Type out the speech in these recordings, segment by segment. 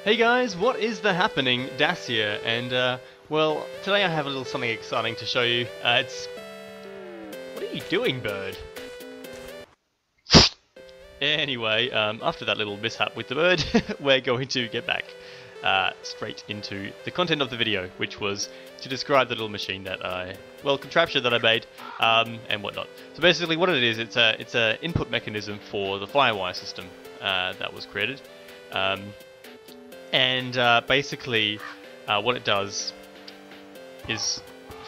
Hey guys, what is the happening? Das here, and well, today I have a little something exciting to show you. What are you doing, bird? Anyway, after that little mishap with the bird, we're going to get back straight into the content of the video, which was to describe the little machine that contraption that I made, and whatnot. So basically what it is, it's a input mechanism for the FireWire system that was created. Basically, what it does is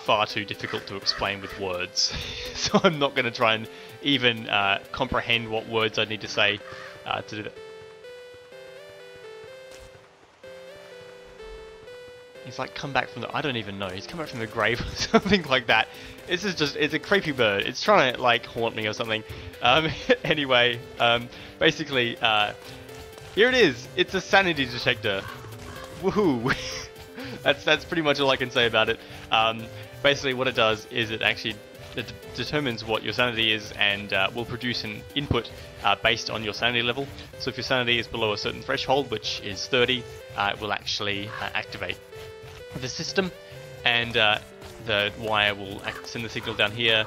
far too difficult to explain with words, so I'm not going to try and even comprehend what words I need to say to do that. He's like come back from the, I don't even know, he's come back from the grave or something like that. This is just, it's a creepy bird. It's trying to like haunt me or something. Anyway, basically, here it is. It's a sanity detector. Woohoo! That's pretty much all I can say about it. Basically, what it does is it actually determines what your sanity is and will produce an input based on your sanity level. So if your sanity is below a certain threshold, which is 30, it will actually activate the system, and the wire will send the signal down here,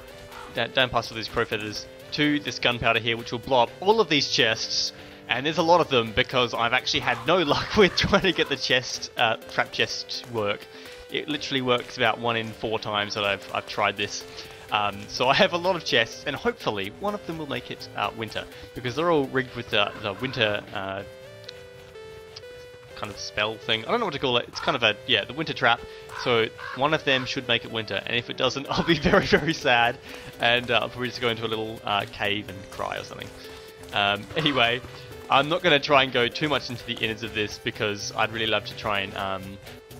down past all these crow feathers, to this gunpowder here, which will blow up all of these chests. And there's a lot of them because I've actually had no luck with trying to get the chest, trap chest to work. It literally works about 1 in 4 times that I've tried this. So I have a lot of chests, and hopefully one of them will make it winter, because they're all rigged with the winter kind of spell thing. I don't know what to call it. It's kind of a, yeah, the winter trap. So one of them should make it winter, and if it doesn't, I'll be very, very sad, and I'll probably just go into a little cave and cry or something. Anyway, I'm not going to try and go too much into the innards of this because I'd really love to try and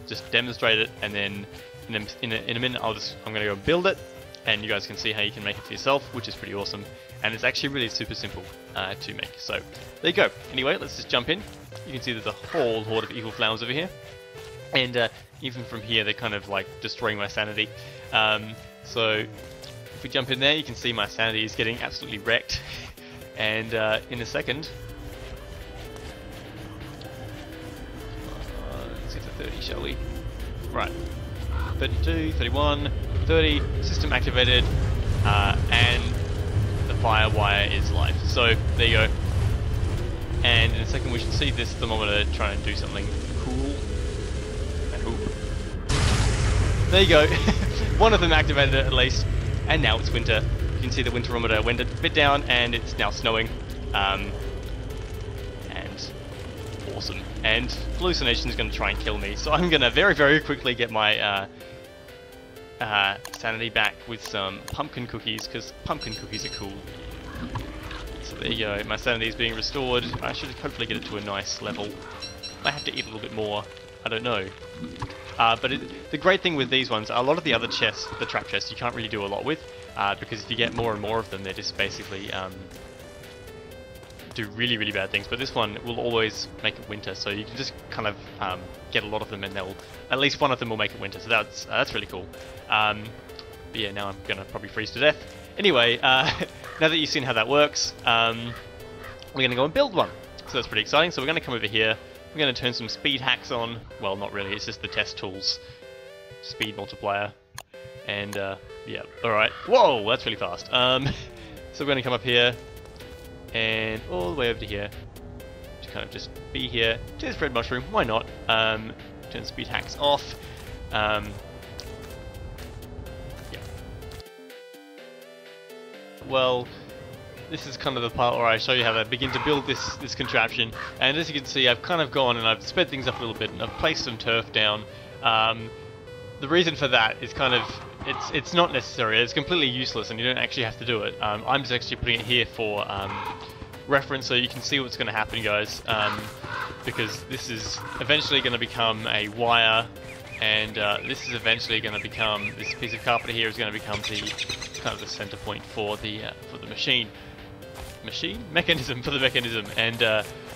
just demonstrate it, and then in a minute I'm going to go and build it, and you guys can see how you can make it for yourself, which is pretty awesome, and it's actually really super simple to make. So there you go. Anyway, let's just jump in. You can see there's a whole horde of evil flowers over here, and even from here they're kind of like destroying my sanity. So if we jump in there, you can see my sanity is getting absolutely wrecked. And in a second, let's get to 30, shall we? Right, 32, 31, 30, system activated, and the FireWire is live. So there you go. And in a second we should see this thermometer trying to do something cool. And ooh. There you go. One of them activated it at least, and now it's winter. You can see the winterometer went a bit down, and it's now snowing, and awesome. And hallucination is going to try and kill me, so I'm going to very, very quickly get my sanity back with some pumpkin cookies, because pumpkin cookies are cool. So there you go, my sanity is being restored. I should hopefully get it to a nice level. I have to eat a little bit more, I don't know. But the great thing with these ones, a lot of the other chests, the trap chests, you can't really do a lot with. Because if you get more and more of them, they just basically do really, really bad things. But this one will always make it winter, so you can just kind of get a lot of them, and they'll, at least one of them will make it winter. So that's really cool. But yeah, now I'm gonna probably freeze to death. Anyway, now that you've seen how that works, we're gonna go and build one. So that's pretty exciting. So we're gonna come over here. We're gonna turn some speed hacks on. Well, not really. It's just the test tools, speed multiplier. And yeah, alright. Whoa, that's really fast. So we're going to come up here and all the way over to here to kind of just be here. There's red mushroom, why not? Turn speed hacks off. Yeah. Well, this is kind of the part where I show you how to begin to build this contraption. And as you can see, I've kind of gone and I've sped things up a little bit, and I've placed some turf down. The reason for that is kind of, it's not necessary, it's completely useless, and you don't actually have to do it. I'm just actually putting it here for reference, so you can see what's going to happen, guys, because this is eventually going to become a wire, and this is eventually going to become, this piece of carpet here is going to become the kind of the center point for the mechanism for the mechanism. And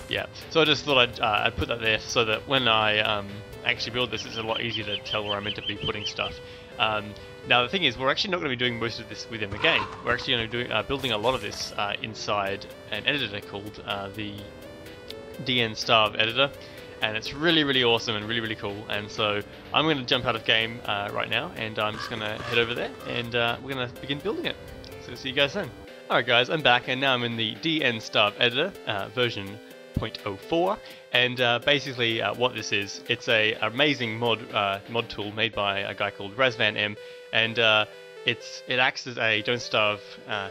yeah, so I just thought I'd put that there so that when I actually build this, it's a lot easier to tell where I'm meant to be putting stuff. Now the thing is, we're actually not going to be doing most of this within the game. We're actually going to be building a lot of this inside an editor called the DNStarve Editor, and it's really awesome and really cool. And so I'm going to jump out of game right now, and I'm just going to head over there, and we're going to begin building it. So see you guys then. Alright guys, I'm back, and now I'm in the DNStarve Editor, version 0.04, and basically what this is, it's a amazing mod tool made by a guy called RazvanM, and it acts as a Don't Starve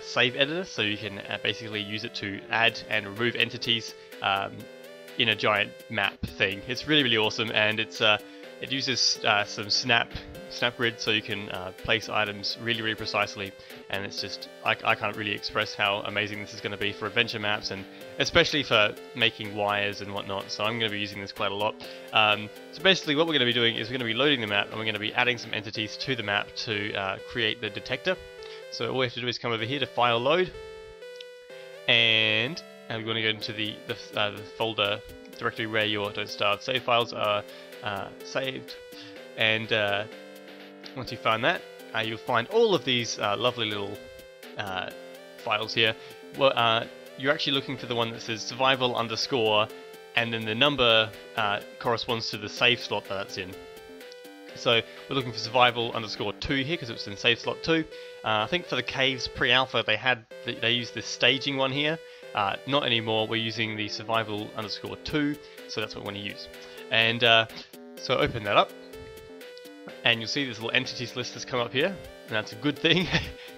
save editor, so you can basically use it to add and remove entities in a giant map thing. It's really awesome, and it uses some snap grid, so you can place items really precisely, and it's just I can't really express how amazing this is going to be for adventure maps, and especially for making wires and whatnot. So I'm going to be using this quite a lot. So basically what we're going to be doing is we're going to be loading the map, and we're going to be adding some entities to the map to create the detector. So all we have to do is come over here to file load, and we're going to go into the folder directory where your Don't Starve save files are saved, and once you find that, you'll find all of these lovely little files here. Well, you're actually looking for the one that says survival underscore, and then the number corresponds to the save slot that that's in. So we're looking for survival underscore 2 here because it's in save slot 2. I think for the caves pre-alpha they used this staging one here. Not anymore. We're using the survival underscore 2, so that's what we want to use. And so open that up, and you'll see this little entities list has come up here, and that's a good thing.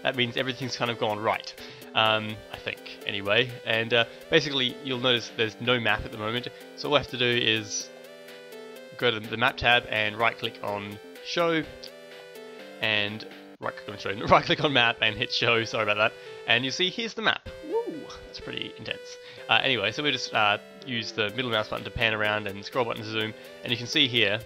That means everything's kind of gone right, I think, anyway. And basically you'll notice there's no map at the moment, so all we have to do is go to the map tab and right click on show, and right click on map and hit show, sorry about that, and you see here's the map. Woo, that's pretty intense. Anyway, so we just use the middle mouse button to pan around and scroll button to zoom, and you can see here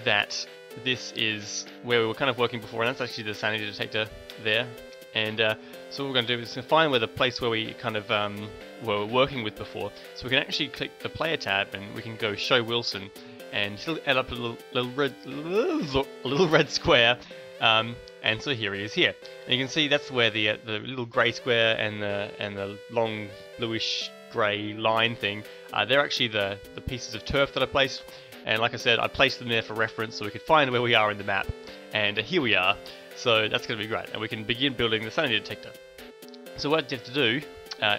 that this is where we were kind of working before, and that's actually the sanity detector there. And so what we're going to do is find where the place where we kind of were working with before. So we can actually click the player tab, and we can go show Wilson, and he'll add up a little red square. And so here he is here, and you can see that's where the little grey square and the long bluish grey line thing, they're actually the pieces of turf that I placed. And like I said, I placed them there for reference so we could find where we are in the map, and here we are. So that's going to be great, and we can begin building the sanity detector. So what you have to do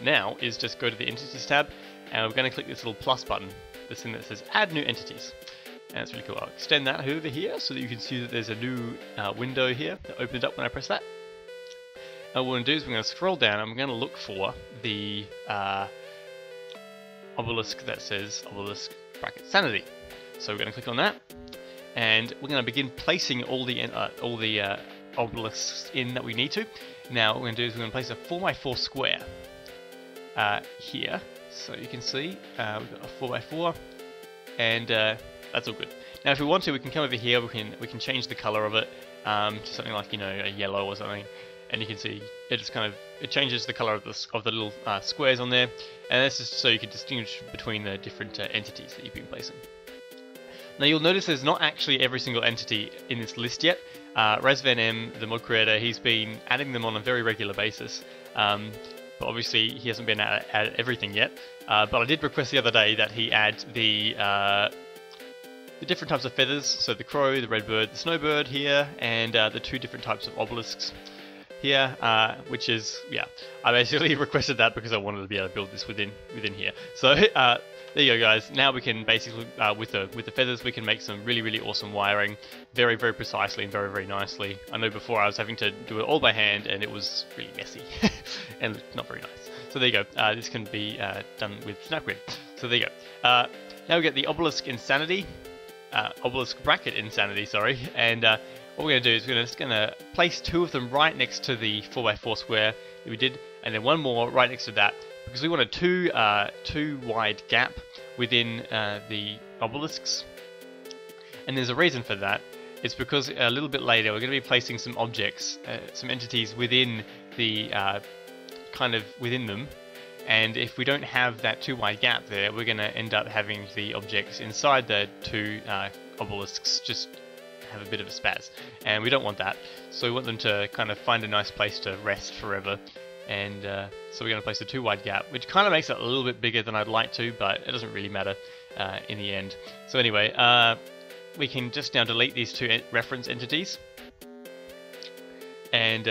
now is just go to the entities tab, and we're going to click this little plus button, this thing that says add new entities. And it's really cool. I'll extend that over here so that you can see that there's a new window here that opens up when I press that. And what we're going to do is we're going to scroll down, and we're going to look for the obelisk that says obelisk bracket sanity. So we're going to click on that, and we're going to begin placing all the obelisks in that we need to. Now what we're going to do is we're going to place a 4x4 square here, so you can see we've got a 4x4, and that's all good. Now if we want to, we can come over here, we can change the color of it to something like, you know, a yellow or something, and you can see it just kind of changes the color of the little squares on there, and that's just so you can distinguish between the different entities that you've been placing. Now you'll notice there's not actually every single entity in this list yet. RazvanM, the mod creator, he's been adding them on a very regular basis, but obviously he hasn't been at everything yet. But I did request the other day that he add the different types of feathers, so the crow, the red bird, the snowbird here, and the 2 different types of obelisks here, which is, yeah, I basically requested that because I wanted to be able to build this within here. So there you go, guys. Now we can basically, with the feathers, we can make some really awesome wiring, very precisely and very nicely. I know before I was having to do it all by hand, and it was really messy and not very nice. So there you go. This can be done with SnapGrid. So there you go. Now we get the obelisk insanity, obelisk bracket insanity, sorry, and what we're going to do is we're just going to place 2 of them right next to the 4x4 square that we did, and then 1 more right next to that, because we want a 2 wide gap within the obelisks. And there's a reason for that. It's because a little bit later we're going to be placing some objects, some entities within the kind of within them, and if we don't have that 2 wide gap there, we're going to end up having the objects inside the 2 obelisks just have a bit of a spaz, and we don't want that. So we want them to kind of find a nice place to rest forever, And so we're going to place a 2 wide gap, which kind of makes it a little bit bigger than I'd like to, but it doesn't really matter in the end. So anyway, we can just now delete these 2 reference entities. And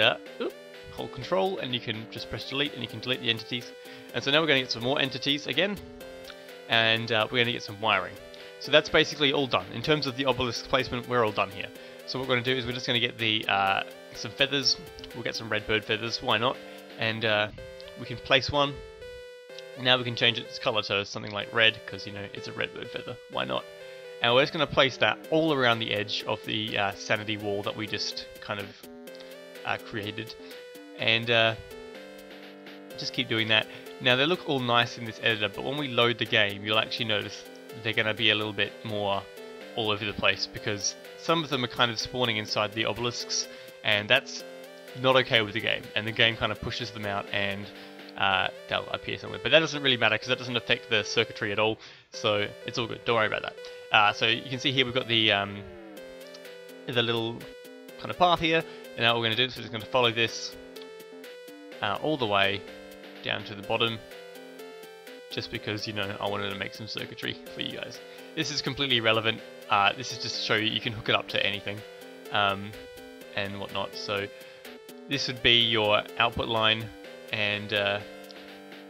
hold Control, and you can just press delete, and you can delete the entities. And so now we're going to get some more entities again, and we're going to get some wiring. So that's basically all done. In terms of the obelisk placement, we're all done here. So what we're going to do is we're just going to get the some feathers. We'll get some red bird feathers, why not? And we can place one. Now we can change its color to something like red, because you know it's a red bird feather, why not? And we're just going to place that all around the edge of the sanity wall that we just kind of created. And just keep doing that. Now they look all nice in this editor, but when we load the game, you'll actually notice they're going to be a little bit more all over the place, because some of them are kind of spawning inside the obelisks, and that's not okay with the game, and the game kind of pushes them out, and they'll appear somewhere. But that doesn't really matter, because that doesn't affect the circuitry at all, so it's all good, don't worry about that. So you can see here we've got the little kind of path here, and now what we're going to do is we're just going to follow this all the way down to the bottom, just because, you know, I wanted to make some circuitry for you guys. This is completely irrelevant. This is just to show you can hook it up to anything and whatnot. So this would be your output line, and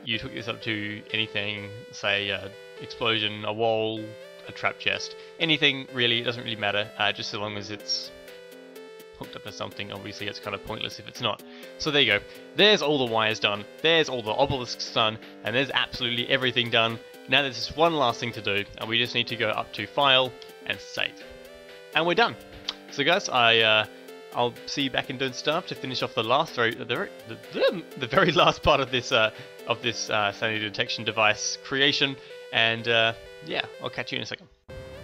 you'd hook this up to anything, say explosion, a wall, a trap chest, anything really. It doesn't really matter, just so long as it's hooked up to something. Obviously it's kind of pointless if it's not. So there you go. There's all the wires done, there's all the obelisks done, and there's absolutely everything done. Now there's just one last thing to do, and we just need to go up to File and Save. And we're done. So guys, I'll see you back in DNStarve to finish off the last the very last part of this sanity detection device creation, and yeah, I'll catch you in a second.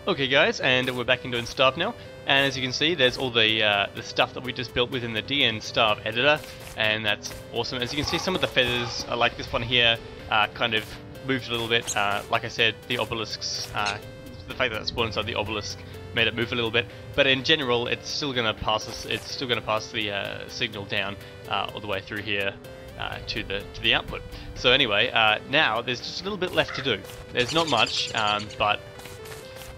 Okay guys, and we're back in DNStarve now, and as you can see, there's all the stuff that we just built within the DNStarve Editor, and that's awesome. As you can see, some of the feathers, like this one here, kind of moved a little bit. Like I said, the obelisks, the fact that it spawned inside the obelisk made it move a little bit, but in general, it's still going to pass us. It's still going to pass the signal down all the way through here to the output. So anyway, now there's just a little bit left to do. There's not much, but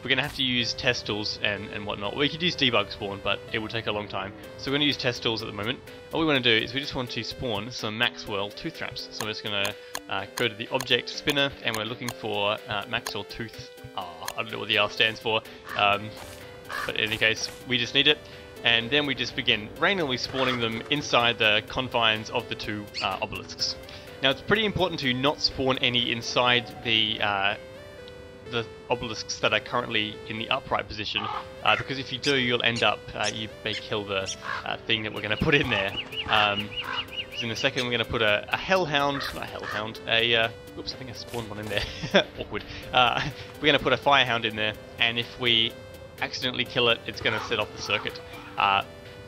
we're going to have to use test tools and whatnot. We could use debug spawn, but it will take a long time. So we're going to use test tools at the moment. All we want to do is we just want to spawn some Maxwell tooth traps. So we're just going to go to the object spinner, and we're looking for Maxwell tooth R. I don't know what the R stands for, but in any case, we just need it. And then we just begin randomly spawning them inside the confines of the 2 obelisks. Now it's pretty important to not spawn any inside the obelisks that are currently in the upright position, because if you do, you'll end up, you may kill the thing that we're going to put in there. In a second, we're going to put a hellhound, not a hellhound, oops, I think I spawned one in there, awkward. We're going to put a firehound in there, and if we accidentally kill it, it's going to set off the circuit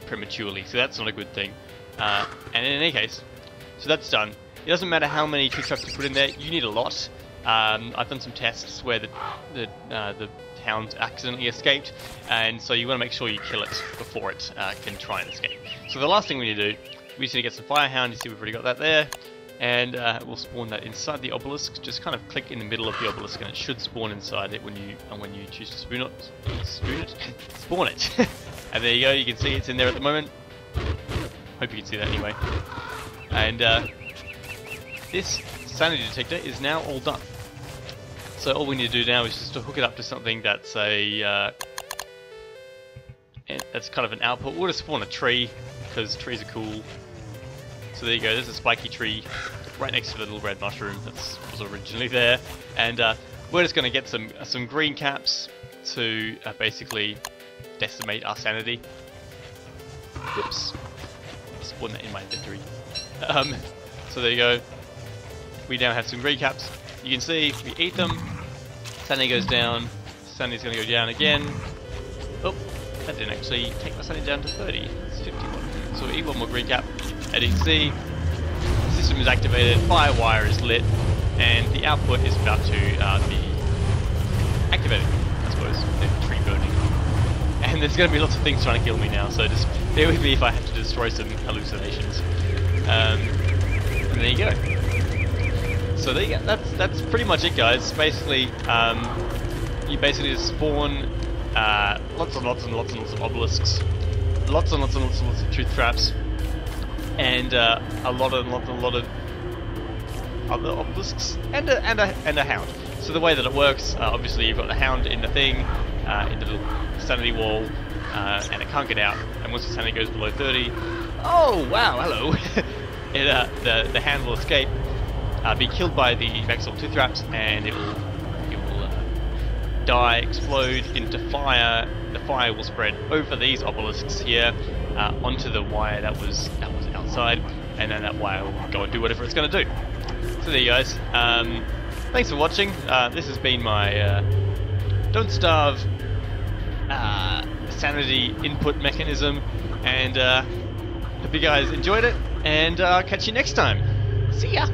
prematurely, so that's not a good thing. And in any case, so that's done. It doesn't matter how many tooth traps you put in there, you need a lot. I've done some tests where the hound accidentally escaped, and so you want to make sure you kill it before it can try and escape. So the last thing we need to do, we just need to get some firehound. You see we've already got that there, and we'll spawn that inside the obelisk. Just kind of click in the middle of the obelisk, and it should spawn inside it when you choose to spawn it. And there you go. You can see it's in there at the moment. Hope you can see that anyway. And this sanity detector is now all done. So all we need to do now is just to hook it up to something that's that's kind of an output. We'll just spawn a tree, because trees are cool. So there you go, there's a spiky tree right next to the little red mushroom that was originally there. And we're just going to get some green caps to basically decimate our sanity. Whoops. Spawn that in my inventory. So there you go. We now have some green caps. You can see we eat them, sanity goes down, sanity's going to go down again. Oh, that didn't actually take my sanity down to 30, it's 51. So we eat one more green cap, and you can see the system is activated, FireWire is lit, and the output is about to be activated, I suppose, the tree burning. And there's going to be lots of things trying to kill me now, so just bear with me if I have to destroy some hallucinations. And there you go. So there you go. That's pretty much it, guys. Basically, you basically just spawn lots and lots and lots and lots of obelisks, lots and lots and lots and lots of truth traps, and a lot of other obelisks, and a hound. So the way that it works, obviously you've got the hound in the thing, in the little sanity wall, and it can't get out. And once the sanity goes below 30, oh wow, hello, the hound will escape, be killed by the maximum tooth traps, and it will die, explode into fire. The fire will spread over these obelisks here, onto the wire that was outside, and then that wire will go and do whatever it's going to do. So there you guys. Thanks for watching. This has been my Don't Starve sanity input mechanism, and hope you guys enjoyed it, and I'll catch you next time. See ya!